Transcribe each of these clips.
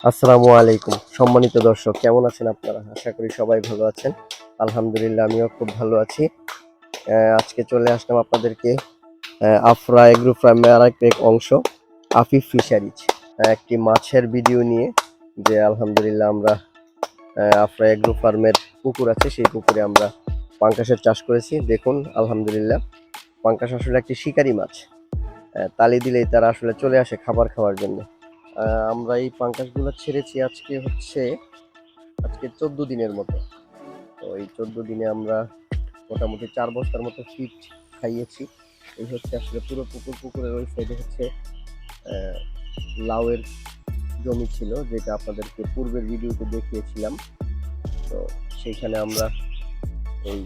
আসসালামু আলাইকুম সম্মানিত দর্শক, কেমন আছেন আপনারা? আশা করি সবাই ভালো আছেন। আলহামদুলিল্লাহ, আমিও খুব ভালো আছি। আজকে চলে আসলাম আপনাদেরকে আফরা এগ্রো ফার্মের আরেক এক অংশ আফিফ ফিশারিজ একটি মাছের ভিডিও নিয়ে। যে আলহামদুলিল্লাহ আমরা আফরা এগ্রো ফার্মের পুকুর আছে, সেই পুকুরে আমরা পাঙ্গাসের চাষ করেছি। দেখুন আলহামদুলিল্লাহ, পাঙ্গাস আসলে একটি শিকারি মাছ। তালি দিলেই তারা আসলে চলে আসে খাবার খাওয়ার জন্য। আমরা এই পাঙ্গাসগুলো ছেড়েছি আজকে 14 দিনের মতো। তো এই 14 দিনে আমরা মোটামুটি 4 বস্তার মতো ফিড খাইয়েছি। এই হচ্ছে আসলে পুরো পুকুরের ওই সাইডে হচ্ছে লাউয়ের জমি ছিল, যেটা আপনাদেরকে পূর্বের ভিডিওতে দেখিয়েছিলাম। তো সেইখানে আমরা এই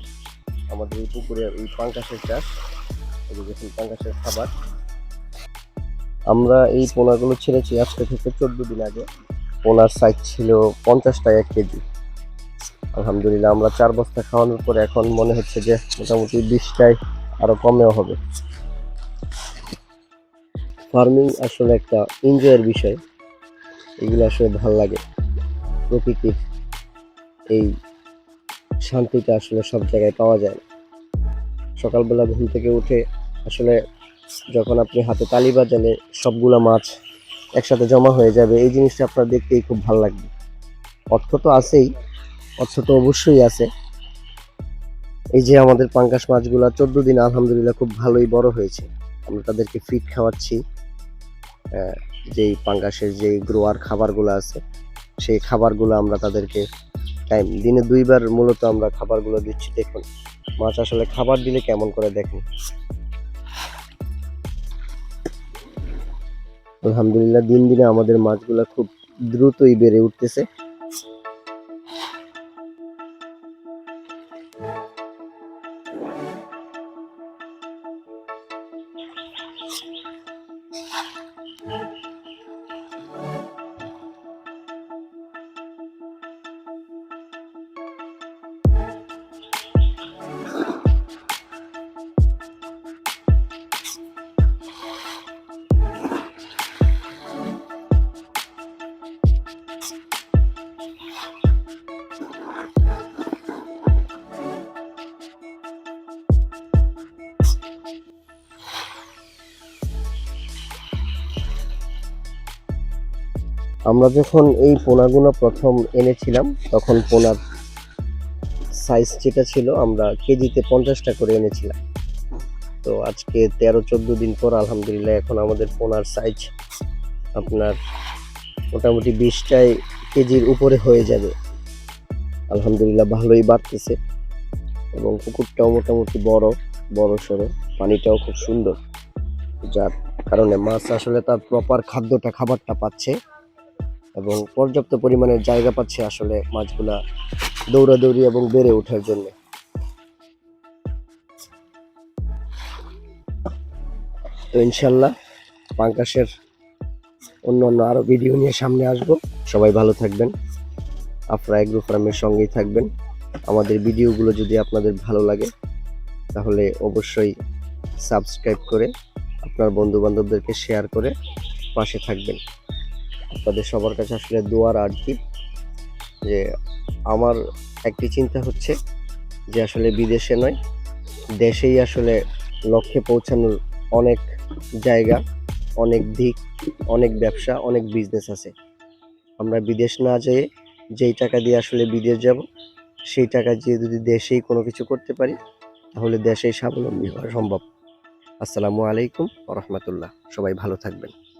আমাদের এই পুকুরে এই পাঙ্গাসের চাষ, এই দেখুন পাঙ্গাসের খাবার। আমরা এই পোনাগুলো ছেড়েছি আজকে থেকে 14 দিন আগে। পোনার সাইজ ছিল 50 টাকা 1 কেজি। আলহামদুলিল্লাহ, আমরা 4 বস্তা খাওয়ানোর পরে এখন মনে হচ্ছে যে মোটামুটি 20টায় আরো কমেও হবে। ফার্মিং আসলে একটা এনজয়ের বিষয়, এগুলো আসলে ভালো লাগে। প্রকৃতির এই শান্তিটা আসলে সব জায়গায় পাওয়া যায় না। সকালবেলা ঘুম থেকে উঠে আসলে যখন আপনি হাতে তালি বাজালে সবগুলা মাছ একসাথে জমা হয়ে যাবে, এই জিনিসটা আপনার দেখতেই খুব ভালো লাগবে। অর্থ তো আছেই, অর্থ তো অবশ্যই আছে। এই যে আমাদের পাঙ্গাস মাছগুলা 14 দিন আলহামদুলিল্লাহ খুব ভালোই বড় হয়েছে। আমরা তাদেরকে ফিড খাওয়াচ্ছি। যেই পাঙ্গাসের যেই গ্রোয়ার খাবারগুলো আছে, সেই খাবারগুলো আমরা তাদেরকে দিনে 2 বার মূলত আমরা খাবারগুলো দিচ্ছি। দেখুন মাছ আসলে খাবার দিলে কেমন করে দেখেন। আলহামদুলিল্লাহ, দিন দিনে আমাদের মাছগুলা খুব দ্রুতই বেড়ে উঠতেছে। আমরা যখন এই পোনাগুলো প্রথম এনেছিলাম, তখন পোনার সাইজ যেটা ছিল আমরা কেজিতে 50 টাকা করে এনেছিলাম। তো আজকে 13-14 দিন পর আলহামদুলিল্লাহ এখন আমাদের পোনার সাইজ আপনার মোটামুটি 20টায় কেজির উপরে হয়ে যাবে। আলহামদুলিল্লাহ ভালোই বাড়তেছে এবং পুকুরটাও মোটামুটি বড় সড়ো, পানিটাও খুব সুন্দর, যার কারণে মাছ আসলে তার প্রপার খাবারটা পাচ্ছে এবং পর্যাপ্ত পরিমাণের জায়গা পাচ্ছে আসলে মাছগুলা দৌড়াদৌড়ি এবং বেড়ে ওঠার জন্য। তো ইনশাল্লাহ পাঙ্গাসের অন্য আরো ভিডিও নিয়ে সামনে আসবো। সবাই ভালো থাকবেন, আফরা এগ্রো ফার্মের সঙ্গেই থাকবেন। আমাদের ভিডিওগুলো যদি আপনাদের ভালো লাগে তাহলে অবশ্যই সাবস্ক্রাইব করে আপনার বন্ধু বান্ধবদেরকে শেয়ার করে পাশে থাকবেন। আপনাদের সবার কাছে আসলে দোয়ার আরজি, যে আমার একটি চিন্তা হচ্ছে যে আসলে বিদেশে নয়, দেশেই আসলে লক্ষ্যে পৌঁছানোর অনেক জায়গা, অনেক দিক, অনেক ব্যবসা, অনেক বিজনেস আছে। আমরা বিদেশ না যেয়ে যেই টাকা দিয়ে আসলে বিদেশ যাব, সেই টাকা দিয়ে যদি দেশেই কোনো কিছু করতে পারি তাহলে দেশেই স্বাবলম্বী হওয়া সম্ভব। আসসালামু আলাইকুম ওয়া রাহমাতুল্লাহ। সবাই ভালো থাকবেন।